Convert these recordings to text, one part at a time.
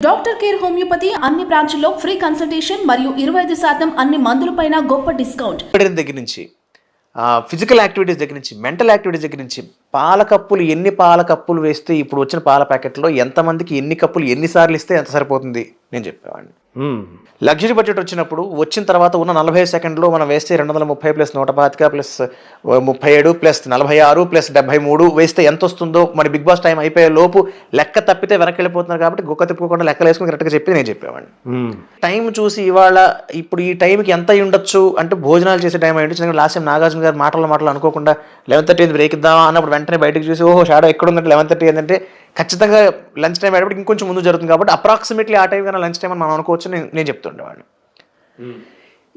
Doctor care homeopathy అన్ని బ్రాంచుల్లో free consultation మరియు 25% అన్ని మందులపైన గొప్ప డిస్కౌంట్. దగ్గర నుంచి ఫిజికల్ యాక్టివిటీస్ దగ్గర నుంచి మెంటల్ యాక్టివిటీస్ దగ్గర నుంచి పాల కప్పులు ఎన్ని పాల కప్పులు వేస్తే ఇప్పుడు వచ్చిన పాల ప్యాకెట్లో ఎంతమందికి ఎన్ని కప్పులు ఎన్నిసార్లు ఇస్తే ఎంత సరిపోతుంది నేను చెప్పేవాడిని. లగ్జరీ బడ్జెట్ వచ్చినప్పుడు వచ్చిన తర్వాత ఉన్న 45 సెకండ్లో మనం వేస్తే 230 ప్లస్ 125 ప్లస్ 37 ప్లస్ 46 ప్లస్ 73 వేస్తే ఎంత వస్తుందో మన బిగ్ బాస్ టైం అయిపోయే లోపు లెక్క తప్పితే వెనక్కి వెళ్ళిపోతున్నారు కాబట్టి గుక్క తిప్పుకోకుండా లెక్కలు వేసుకుని కరెక్ట్గా చెప్పి నేను చెప్పేవాడిని. టైం చూసి ఇవాళ ఇప్పుడు ఈ టైంకి ఎంత అయి ఉండొచ్చు అంటే భోజనాలు చేసే టైం అయ్యి ఉండొచ్చు. లాస్ట్ టైం నాగార్జున గారు మాటలు అనుకోకుండా 11:30 బ్రేక్ ఇద్దామా అన్నప్పుడు వెంటనే బయటకు చూసి ఓహో షాడో ఎక్కడ ఉందంటే 11:30 ఏంటంటే ఖచ్చితంగా లంచ్ టైం అయ్యేటప్పుడు ఇంకొంచెం ముందు జరుగుతుంది కాబట్టి అప్రాక్సిమేట్లీ ఆ టైం కన్నా లంచ్ టైం అని మనం అనుకోవచ్చు నేను చెప్తుండేవాడిని.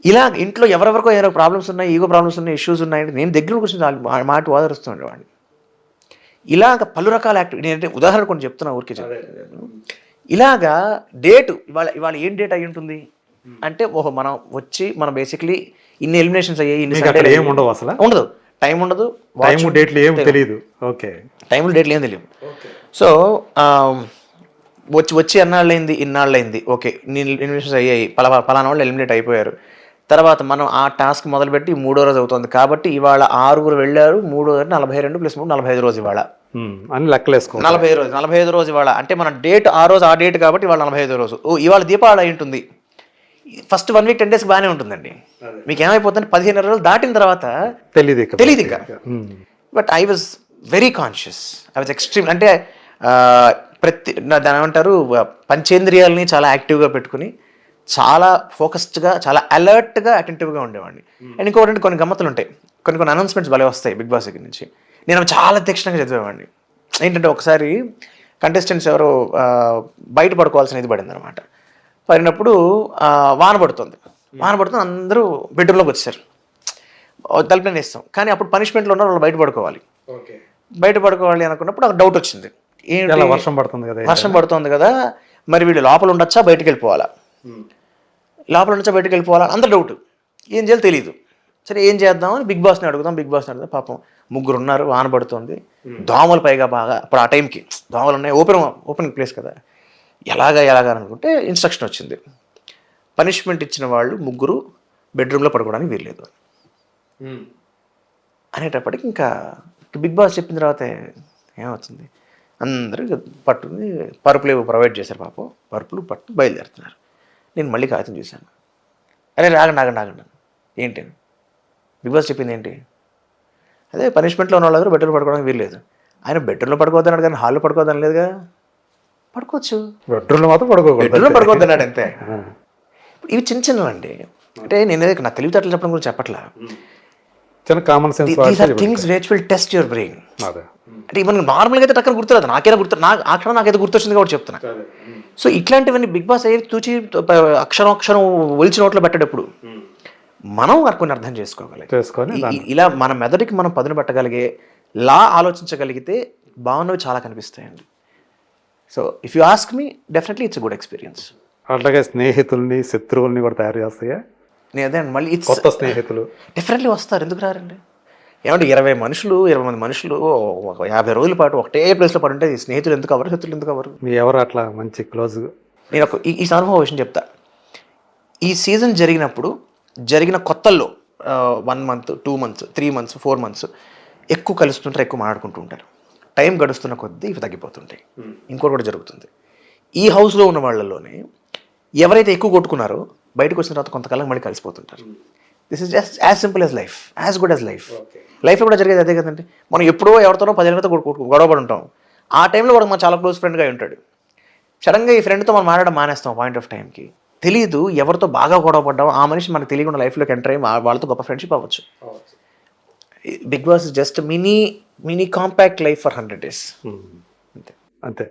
ఇలా ఇంట్లో ఎవరెవరికో ఏదో ప్రాబ్లమ్స్ ఉన్నాయి, ఈగో ప్రాబ్లమ్స్ ఉన్నాయి, ఇష్యూస్ ఉన్నాయంటే నేను దగ్గర కూర్చొని మాట ఓదరుస్తుండేవాడిని. ఇలాగ పలు రకాల యాక్టివిటీ నేనంటే ఉదాహరణ కొన్ని చెప్తున్నా ఊరికే చెప్తాను. ఇలాగా డేటు ఇవాళ ఏం డేట్ అయి ఉంటుంది అంటే ఓహో మనం బేసిక్లీ ఇన్ని ఎలిమినేషన్స్ అయ్యాయి, ఇన్ని ఉండదు, టైం ఉండదు, డేట్లు ఏం తెలియదు, టైంలు డేట్లు ఏం తెలియదు. సో వచ్చి ఎన్నాళ్ళైంది, ఇన్నాళ్ళైంది, ఓకే నేను ఎలిమినేషన్స్ అయ్యాయి, పలానా వాళ్ళు ఎలిమినేట్ అయిపోయారు. తర్వాత మనం ఆ టాస్క్ మొదలుపెట్టి 3వ రోజు అవుతుంది కాబట్టి ఇవాళ 6 వెళ్ళారు, 3వ 42 ప్లస్ 3 45 రోజు ఇవాళ అని లెక్కలేసుకో 45 రోజు ఇవాళ అంటే మన డేట్ ఆ డేట్ కాబట్టి ఇవాళ 45 రోజు. ఇవాళ దీపావళి అయి ఉంటుంది. ఫస్ట్ 1 వీక్ 10 డేస్ బాగానే ఉంటుందండి. మీకు ఏమైపోతుంది 15 రోజులు దాటిన తర్వాత తెలియదు ఇక. But I was very conscious, I was extreme. అంటే దాని ఏమంటారు పంచేంద్రియాలని చాలా యాక్టివ్గా పెట్టుకుని చాలా ఫోకస్డ్గా చాలా అలర్ట్గా అటెంటివ్గా ఉండేవాడిని. అండ్ ఇంకోటి కొన్ని గమ్మతులు ఉంటాయి, కొన్ని అనౌన్స్మెంట్స్ భలే వస్తాయి బిగ్ బాస్ దగ్గర నుంచి. నేను చాలా తీక్షణంగా చదివేవాడిని. ఏంటంటే ఒకసారి కంటెస్టెంట్స్ ఎవరో బయట పడుకోవాల్సిన ఇది పడింది అనమాట. పడినప్పుడు వాన పడుతుంది, అందరూ బెడ్రూమ్లోకి వచ్చేసారు, తలుపునే వేస్తాం. కానీ అప్పుడు పనిష్మెంట్లో ఉన్న వాళ్ళు బయట పడుకోవాలి అనుకున్నప్పుడు నాకు డౌట్ వచ్చింది, ఏంటి వర్షం పడుతుంది కదా మరి వీళ్ళు లోపల ఉండొచ్చా బయటకు వెళ్ళిపోవాలా, అంత డౌట్, ఏం చేయాలో తెలియదు. సరే ఏం చేద్దామని బిగ్ బాస్ని అడుగుదాం. పాపం 3 ఉన్నారు, వాన పడుతుంది, దోమలు పైగా బాగా. అప్పుడు ఆ టైంకి దోమలు ఉన్నాయి, ఓపెన్ ప్లేస్ కదా, ఎలాగా అనుకుంటే ఇన్స్ట్రక్షన్ వచ్చింది, పనిష్మెంట్ ఇచ్చిన వాళ్ళు 3 బెడ్రూమ్లో పడుకోవడానికి వీల్లేదు అనేటప్పటికి ఇంకా బిగ్ బాస్ చెప్పిన తర్వాత ఏమవుతుంది, అందరూ పట్టుకుని పరుపులు ప్రొవైడ్ చేశారు. పాపం పరుపులు పట్టు బయలుదేరుతున్నారు. నేను మళ్ళీ కాగితం చూశాను, అరే ఆగండి ఏంటి బిగ్ బాస్ చెప్పింది ఏంటి, అదే పనిష్మెంట్లో ఉన్న వాళ్ళు బెడ్రూమ్లో పడుకోవడానికి వీల్లేదు. ఆయన బెడ్రూమ్లో పడుకోవద్దన్నాడు కానీ హాల్లో పడుకోవద్దని లేదుగా, పడుకోవచ్చు, బెడ్రూమ్లో మాత్రం పడుకోవద్దన్నాడు అంతే. ఇవి చిన్నవండి. అంటే నేను నా తెలివితేటలు చెప్పడం గురించి చెప్పట్లా, common sense things which will test your brain. అంటే మనకు నార్మల్గా అయితే టక్కన గుర్తురాదు, ఆ క్షణం నాకైతే గుర్తొచ్చింది కాబట్టి చెప్తున్నా. సో ఇట్లాంటివన్నీ బిగ్ బాస్ అయ్యి తూచి అక్షరం ఒలిచి నోట్లో పెట్టేటప్పుడు మనం కొన్ని అర్థం చేసుకోవాలి. ఇలా మన మెదడుకి మనం పదును పెట్టగలిగే ఆలోచించగలిగితే బాగున్నవి చాలా కనిపిస్తాయండి. So if you ask me definitely it's good experience. అట్లాగే స్నేహితుల్ని శత్రువుల్ని కూడా తయారు చేస్తాయా? అదే మళ్ళీ కొత్త స్నేహితులు డెఫినెట్లీ వస్తారు, ఎందుకు రారండి? ఏమంటే 20 మంది మనుషులు 50 రోజుల పాటు ఒకటే ప్లేస్లో పడుంటే స్నేహితులు ఎందుకు అవ్వరు, శత్రులు ఎందుకు అవ్వరు? ఎవరు అట్లా మంచి క్లోజ్? నేను ఈ అనుభవం విషయం చెప్తా. ఈ సీజన్ జరిగిన కొత్తల్లో 1 month 2 months 3 months 4 months ఎక్కువ కలుస్తుంటారు, ఎక్కువ మాట్లాడుకుంటూ ఉంటారు. టైం గడుస్తున్న కొద్దీ ఇవి తగ్గిపోతుంటాయి. ఇంకోటి కూడా జరుగుతుంది, ఈ హౌస్లో ఉన్న వాళ్ళలోనే ఎవరైతే ఎక్కువ కొట్టుకున్నారో బయటకు వచ్చిన తర్వాత కొంతకాలం మళ్ళీ కలిసిపోతుంటారు. This is just as simple as life, as good as లైఫ్లో కూడా జరిగేది అదే కదండి. మనం ఎప్పుడో ఎవరితోనో 10 ఏళ్ళతో గొడవపడి ఉంటాం, ఆ టైంలో వాడు మన చాలా క్లోజ్ ఫ్రెండ్గా ఉంటాడు. సడన్గా ఈ ఫ్రెండ్తో మనం మాట్లాడడం మానేస్తాం. పాయింట్ ఆఫ్ టైంకి తెలీదు ఎవరితో బాగా గొడవపడ్డాం, ఆ మనిషి మనకు తెలియకుండా లైఫ్లోకి ఎంటర్ అయ్యి వాళ్ళతో గొప్ప ఫ్రెండ్షిప్ అవ్వచ్చు. Bigg Boss is just mini compact life for 100 days అంతే.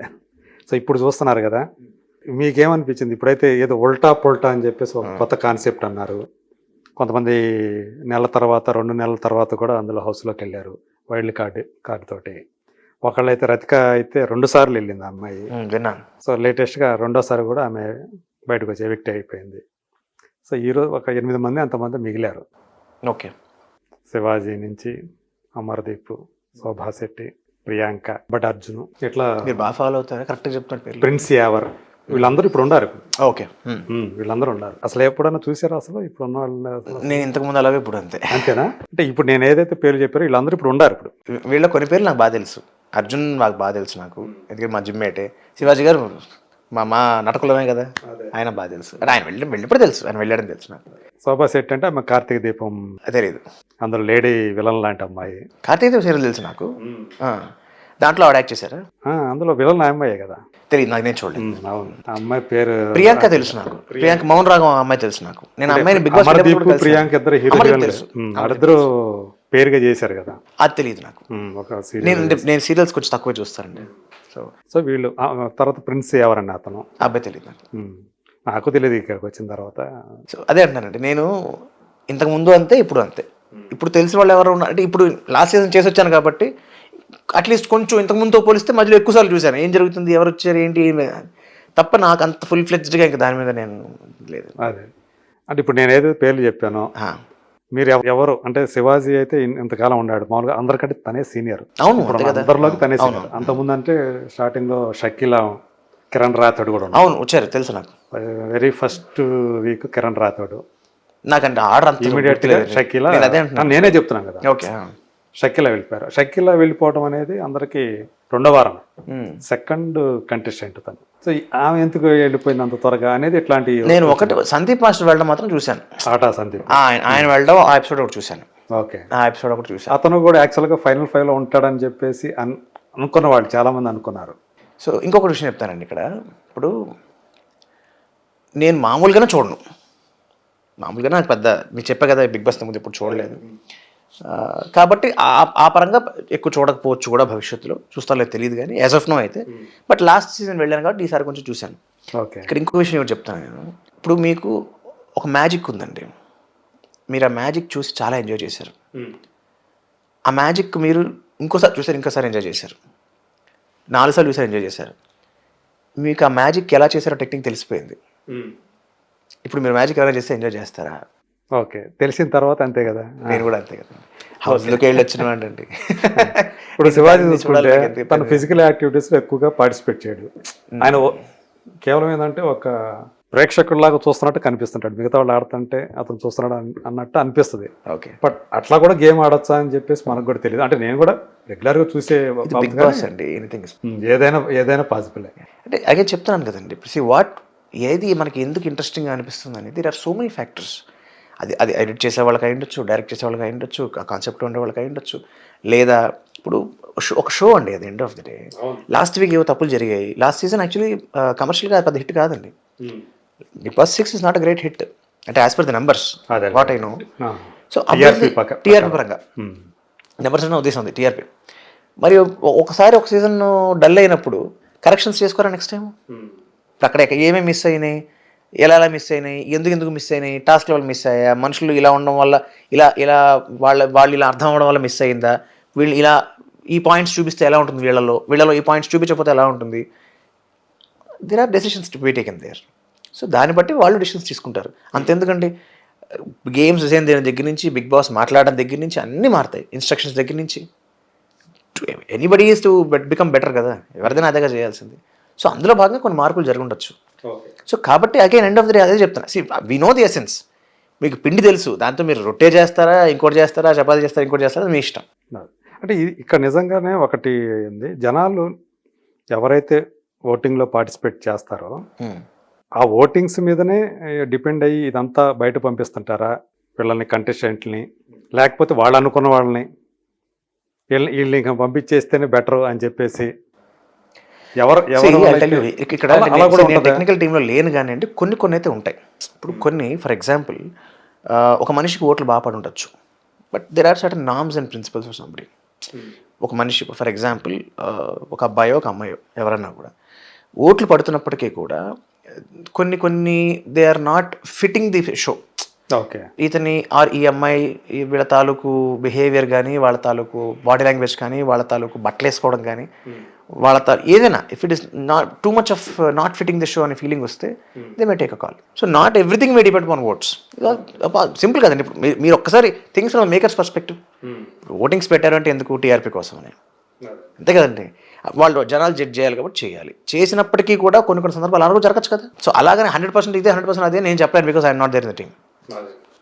సో ఇప్పుడు చూస్తున్నారు కదా, మీకేమనిపించింది? ఇప్పుడైతే ఏదో ఉల్టా పొల్టా అని చెప్పేసి ఒక కొత్త కాన్సెప్ట్ అన్నారు. కొంతమంది 2 నెలల తర్వాత కూడా అందులో హౌస్లోకి వెళ్ళారు వైల్డ్ కార్డ్ తోటి. ఒకళ్ళైతే రతిక అయితే 2 సార్లు వెళ్ళింది ఆ అమ్మాయి. సో లేటెస్ట్గా 2వ సారి కూడా ఆమె బయటకు వచ్చి ఎవిక్ట్ అయిపోయింది. సో ఈరోజు ఒక 8 మంది అంతమంది మిగిలారు. ఓకే, శివాజీ నుంచి అమర్దీప్, శోభా శెట్టి, ప్రియాంక, బట్ అర్జున్, ఇట్లా బాగా ఫాలో అవుతారు, కరెక్ట్గా చెప్తారు. ప్రిన్స్ యావర్, వీళ్ళందరూ ఇప్పుడు ఉండారు ఓకే. వీళ్ళందరూ ఉన్నారు. అసలు ఎప్పుడన్నా చూసారా అసలు ఇప్పుడు ఉన్న వాళ్ళని అసలు? నేను ఇంతకుముందు అలాగే ఇప్పుడు అంతే. అంతేనా? అంటే ఇప్పుడు నేను ఏదైతే పేర్లు చెప్పారో వీళ్ళందరూ ఇప్పుడు ఉండారు ఇప్పుడు. వీళ్ళ కొన్ని పేర్లు నాకు బాగా తెలుసు. అర్జున్ నాకు బాగా తెలుసు నాకు, ఎందుకంటే మా జిమ్మేటే. శివాజీ గారు మా నటకులమే కదా, ఆయన బాగా తెలుసు. అంటే ఆయన వెళ్ళినప్పుడు తెలుసు, ఆయన వెళ్ళాడని తెలుసు నాకు. శోభా శెట్టి అంటే ఆమె కార్తీక దీపం, తెలియదు. అందులో లేడీ విలన్ లాంటి అమ్మాయి. కార్తీక దీపం సీరియల్ తెలుసు నాకు. దాంట్లో ఆవిడ యాక్ట్ చేశారా? అందులో విలన్ అమ్మాయే కదా. తెలియదు నాకు, నేను చూడలేదు. అవును, ఆ అమ్మాయి పేరు ప్రియాంక తెలుసు నాకు. ప్రియాంక మౌన్ రాగం అమ్మాయి తెలుసు నాకు. నేను అమ్మాయిని బిగ్ బాస్ అమర్దీప్ ప్రియాంక ఇద్దరు హీరోయిన్ తెలుసు. వాళ్ళిద్దరూ పేరుగా చేశారు కదా. అది తెలియదు నాకు. ఒక సీరియల్ నేను సీరియల్స్ కొంచెం తక్కువ చూస్తానండి. సో వీళ్ళు తర్వాత ప్రిన్స్ ఎవరండి అతను? అబ్బాయి తెలియదు నాకు. నాకు తెలియదు ఇక్కడికి వచ్చిన తర్వాత. సో అదే అంటున్నానండి, నేను ఇంతకు ముందు అంతే ఇప్పుడు అంతే. ఇప్పుడు తెలిసిన వాళ్ళు ఎవరు ఉన్నారు అంటే, ఇప్పుడు లాస్ట్ సీజన్ చేసి వచ్చాను కాబట్టి అట్లీస్ట్ కొంచెం ఇంతకు ముందుతో పోలిస్తే మధ్యలో ఎక్కువసార్లు చూశాను ఏం జరుగుతుంది, ఎవరు వచ్చారు, ఏంటి తప్ప నాకు అంత ఫుల్ ఫ్లెడ్జ్డ్గా ఇంకా దాని మీద నేను లేదు. అదే అంటే ఇప్పుడు నేను ఏదైతే పేర్లు చెప్పానో మీరు ఎవరు అంటే శివాజీ అయితే ఇంతకాలం ఉన్నాడు, మామూలుగా అందరికంటే తనే సీనియర్. అవును, అందరిలోకి తనే సీనియర్. అంతకుముందు అంటే స్టార్టింగ్ లో షకీలా, కిరణ్ రాథోడ్ కూడా అవును వచ్చారు తెలుసు నాకు. Very first week Kiran Rathod నాకంటే ఆర్డర్ అంత ఇమీడియట్ గా షకీలా, నేనే చెప్తున్నాను కదా. ఓకే, షకీలా వెళ్ళిపోయారు. షకీలా వెళ్ళిపోవడం అనేది అందరికి రెండో వారం, సెకండ్ కంటెస్టెంట్ తను. సో ఆమె ఎందుకు వెళ్ళిపోయింది అంత త్వరగా అనేది ఇట్లాంటి. నేను ఒకటి సందీప్ మాస్టర్ వెళ్ళడం మాత్రం చూశాను. ఆటా సందీప్ ఆయన వెళ్ళడం ఆ ఎపిసోడ్ ఒకటి చూశాను. ఓకే, ఆ ఎపిసోడ్ ఒకటి చూశాను. అతను కూడా యాక్చువల్గా ఫైనల్ 5 లో ఉంటాడని చెప్పేసి అనుకున్న వాళ్ళు చాలా మంది అనుకున్నారు. సో ఇంకొక విషయం చెప్తానండి ఇక్కడ. ఇప్పుడు నేను మామూలుగానే చూడను, మామూలుగా నాకు పెద్ద మీకు చెప్పా కదా బిగ్ బాస్ ముందు ఇప్పుడు చూడలేదు కాబట్టి ఆ పరంగా ఎక్కువ చూడకపోవచ్చు కూడా, భవిష్యత్తులో చూస్తాలో తెలియదు కానీ యాజ్ ఆఫ్ నో అయితే. బట్ లాస్ట్ సీజన్ వెళ్ళాను కాబట్టి ఈసారి కొంచెం చూశాను. ఓకే, ఇక్కడ ఇంకో విషయం ఏమిటి చెప్తాను నేను. ఇప్పుడు మీకు ఒక మ్యాజిక్ ఉందండి, మీరు ఆ మ్యాజిక్ చూసి చాలా ఎంజాయ్ చేశారు. ఆ మ్యాజిక్ మీరు ఇంకోసారి చూసారు, ఇంకోసారి ఎంజాయ్ చేశారు, 4 సార్లు చూసారు, ఎంజాయ్ చేశారు. మీకు ఆ మ్యాజిక్ ఎలా చేశారో టెక్నిక్ తెలిసిపోయింది. ఇప్పుడు మీరు మ్యాజిక్ ఎలా చేస్తే ఎంజాయ్ చేస్తారా? ఓకే, తెలిసిన తర్వాత అంతే కదా. నేను కూడా అంతే కదా, హౌస్లోకి వెళ్ళి వచ్చిన అండి. ఇప్పుడు శివాజీ చూసుకుంటే తను ఫిజికల్ యాక్టివిటీస్లో ఎక్కువగా పార్టిసిపేట్ చేయడు. ఆయన కేవలం ఏంటంటే ఒక ప్రేక్షకుడిలాగా చూస్తున్నట్టు కనిపిస్తుంటాడు, మిగతా వాళ్ళు ఆడుతుంటే అతను చూస్తున్నాడు అన్నట్టు అనిపిస్తుంది. ఓకే, బట్ అట్లా కూడా గేమ్ ఆడొచ్చా అని చెప్పేసి మనకు కూడా తెలియదు. అంటే నేను కూడా రెగ్యులర్గా చూసే బిగ్ బాస్ అండి, ఎనీథింగ్ ఏదైనా పాసిబుల్. అంటే అగే చెప్తున్నాను కదండి, ఏది మనకి ఎందుకు ఇంట్రెస్టింగ్గా అనిపిస్తుంది అనేది there are so many factors. అది ఎడిట్ చేసే వాళ్ళకి అయి ఉండొచ్చు, డైరెక్ట్ చేసే వాళ్ళకి అయి ఉండొచ్చు, కాన్సెప్ట్ ఉండే వాళ్ళకి అయి ఉండొచ్చు, లేదా ఇప్పుడు ఒక షో అండి అది end of the day. Last week ఏవో తప్పులు జరిగాయి. లాస్ట్ సీజన్ యాక్చువల్లీ కమర్షియల్గా పెద్ద హిట్ కాదండి. Big boss 6 is not a great hit అంటే as per the numbers what I know. So TRP పరంగా నెంబర్స్ అన్న ఉద్దేశం ఉంది, టీఆర్పీ. మరి ఒకసారి ఒక సీజన్ డల్ అయినప్పుడు కరెక్షన్స్ చేసుకోరా నెక్స్ట్ టైం. అక్కడ ఏమేమి మిస్ అయినాయి, ఎలా మిస్ అయినాయి, ఎందుకు మిస్ అయినాయి, టాస్క్ లెవెల్ మిస్ అయ్యా, మనుషులు ఇలా ఉండడం వల్ల ఇలా వాళ్ళు ఇలా అర్థం అవ్వడం వల్ల మిస్ అయిందా, వీళ్ళు ఇలా ఈ పాయింట్స్ చూపిస్తే ఎలా ఉంటుంది, వీళ్ళలో ఈ పాయింట్స్ చూపించకపోతే ఎలా ఉంటుంది. There are decisions to be taken there. So దాన్ని బట్టి వాళ్ళు డెసిషన్స్ తీసుకుంటారు. అంతెందుకండి, గేమ్స్ డిజైన్ చేయడం దగ్గర నుంచి, బిగ్ బాస్ మాట్లాడడం దగ్గర నుంచి అన్నీ మారుతాయి, ఇన్స్ట్రక్షన్స్ దగ్గర నుంచి. Anybody is to become better కదా, ఎవరిదైనా అదేగా చేయాల్సింది. సో అందులో భాగంగా కొన్ని మార్పులు జరుగుండొచ్చు. సో కాబట్టి again end of the day అదే చెప్తాను, వి నో ది ఎసెన్స్. మీకు పిండి తెలుసు, దాంతో మీరు రొట్టె చేస్తారా, ఇంకోటి చేస్తారా, చపాతీ చేస్తారా, ఇంకోటి చేస్తారా, మీ ఇష్టం. అంటే ఇక్కడ నిజంగానే ఒకటి ఉంది, జనాలు ఎవరైతే ఓటింగ్లో పార్టిసిపేట్ చేస్తారో ఆ ఓటింగ్స్ మీదనే డిపెండ్ అయ్యి ఇదంతా బయట పంపిస్తుంటారా వీళ్ళని, కంటెస్టెంట్ని, లేకపోతే వాళ్ళు అనుకున్న వాళ్ళని వీళ్ళని ఇంకా పంపించేస్తేనే బెటర్ అని చెప్పేసి ఇక్కడ టెక్నికల్ టీంలో లేను కానీ అండి, కొన్ని అయితే ఉంటాయి. ఇప్పుడు కొన్ని ఫర్ ఎగ్జాంపుల్ ఒక మనిషికి ఓట్లు బాగా పడి ఉండొచ్చు, but there are certain norms and principles for somebody. ఒక మనిషి ఫర్ ఎగ్జాంపుల్ ఒక అబ్బాయో ఒక అమ్మాయో ఎవరన్నా కూడా ఓట్లు పడుతున్నప్పటికీ కూడా కొన్ని they are not fitting the show. Okay, ఇతని ఆర్ ఈ అమ్మాయి వీళ్ళ తాలూకు బిహేవియర్ కానీ, వాళ్ళ తాలూకు బాడీ లాంగ్వేజ్ కానీ, వాళ్ళ తాలూకు బట్టలు వేసుకోవడం కానీ, వాళ్ళ ఏదైనా if it is not too much of not fitting the show అనే ఫీలింగ్ వస్తే they may take a call. So not everything may depend on votes. Simple కదండి. ఇప్పుడు మీరు ఒక్కసారి things from makers perspective, votings పెట్టారంటే ఎందుకు, టీఆర్పీ కోసం అని, అంతే కదండి. వాళ్ళు జనాలు జడ్జ్ చేయాలి కాబట్టి చేయాలి. చేసినప్పటికీ కూడా కొన్ని సందర్భాలు అలాగూ జరగచ్చు కదా. సో అలాగనే 100% ఇదే 100% అదే నేను చెప్పలేను, because I'm not there in the team.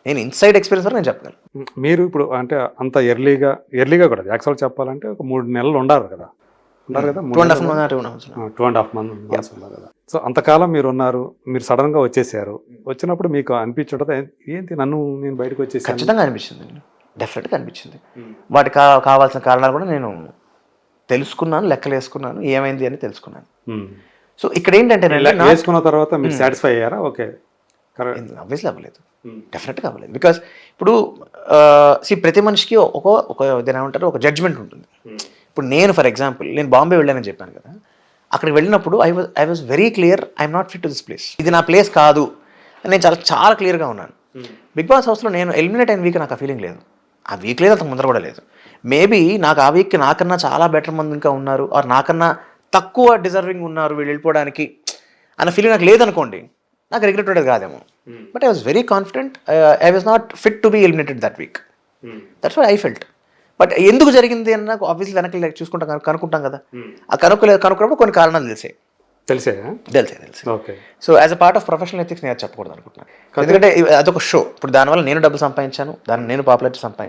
నేను ఇన్సైడ్ ఎక్స్పీరియన్స్ వరకు నేను చెప్పగలను. మీరు ఇప్పుడు అంటే అంత ఎర్లీగా కూడా యాక్చువల్ చెప్పాలంటే ఒక 3 నెలలు ఉండారు కదా. 2.5 months. 2.5 months ఉన్నారు కదా. సో అంతకాలం మీరు ఉన్నారు, మీరు సడన్ గా వచ్చేసారు. వచ్చినప్పుడు మీకు అనిపించడం ఏంటి నేను బయటకు వచ్చేసి? ఖచ్చితంగా అనిపించింది, డెఫినెట్గా అనిపించింది. వాటికి కావాల్సిన కారణాలు కూడా నేను తెలుసుకున్నాను, లెక్కలు వేసుకున్నాను, ఏమైంది అని తెలుసుకున్నాను. సో ఇక్కడ ఏంటంటే వేసుకున్న తర్వాత మీరు సాటిస్ఫై అయ్యారా? ఓకే, ఆబ్వియస్లీ అవ్వలేదు, డెఫినెట్గా అవ్వలేదు. బికాస్ ఇప్పుడు ప్రతి మనిషికి ఒక ఏమంటారు, ఒక జడ్జ్మెంట్ ఉంటుంది. ఇప్పుడు నేను ఫర్ ఎగ్జాంపుల్ నేను బాంబే వెళ్ళానని చెప్పాను కదా. అక్కడికి వెళ్ళినప్పుడు I was very clear, I'm not fit to this place, ఇది నా ప్లేస్ కాదు అని నేను చాలా క్లియర్గా ఉన్నాను. బిగ్ బాస్ హౌస్లో నేను ఎలిమినేట్ అయిన వీక్ నాకు ఆ ఫీలింగ్ లేదు, ఆ వీక్ లేదు, అంతకు ముందర కూడా లేదు. మేబీ నాకు ఆ వీక్కి నాకన్నా చాలా బెటర్ మంది ఇంకా ఉన్నారు, ఆర్ నాకన్నా తక్కువ డిజర్వింగ్ ఉన్నారు వీళ్ళు వెళ్ళిపోవడానికి అన్న ఫీలింగ్ నాకు లేదనుకోండి, నాకు రిగ్రెట్ ఉండేది కాదేమో. But I was very confident, I was not fit to be eliminated that week. That's what I felt. But ఎందుకు జరిగింది అని నాకు ఆబ్వియస్లీ వెనక్కి కనుక్కుంటాం కదా. ఆ కనుక్కున్నప్పుడు కొన్ని కారణాలు తెలిసే. Okay. So as a part of professional ethics నేను చెప్పకూడదు అనుకుంటున్నాను. ఎందుకంటే అదొక షో. ఇప్పుడు దానివల్ల నేను డబ్బులు సంపాదించాను, దాన్ని నేను పాపులారిటీ సంపాదించాను.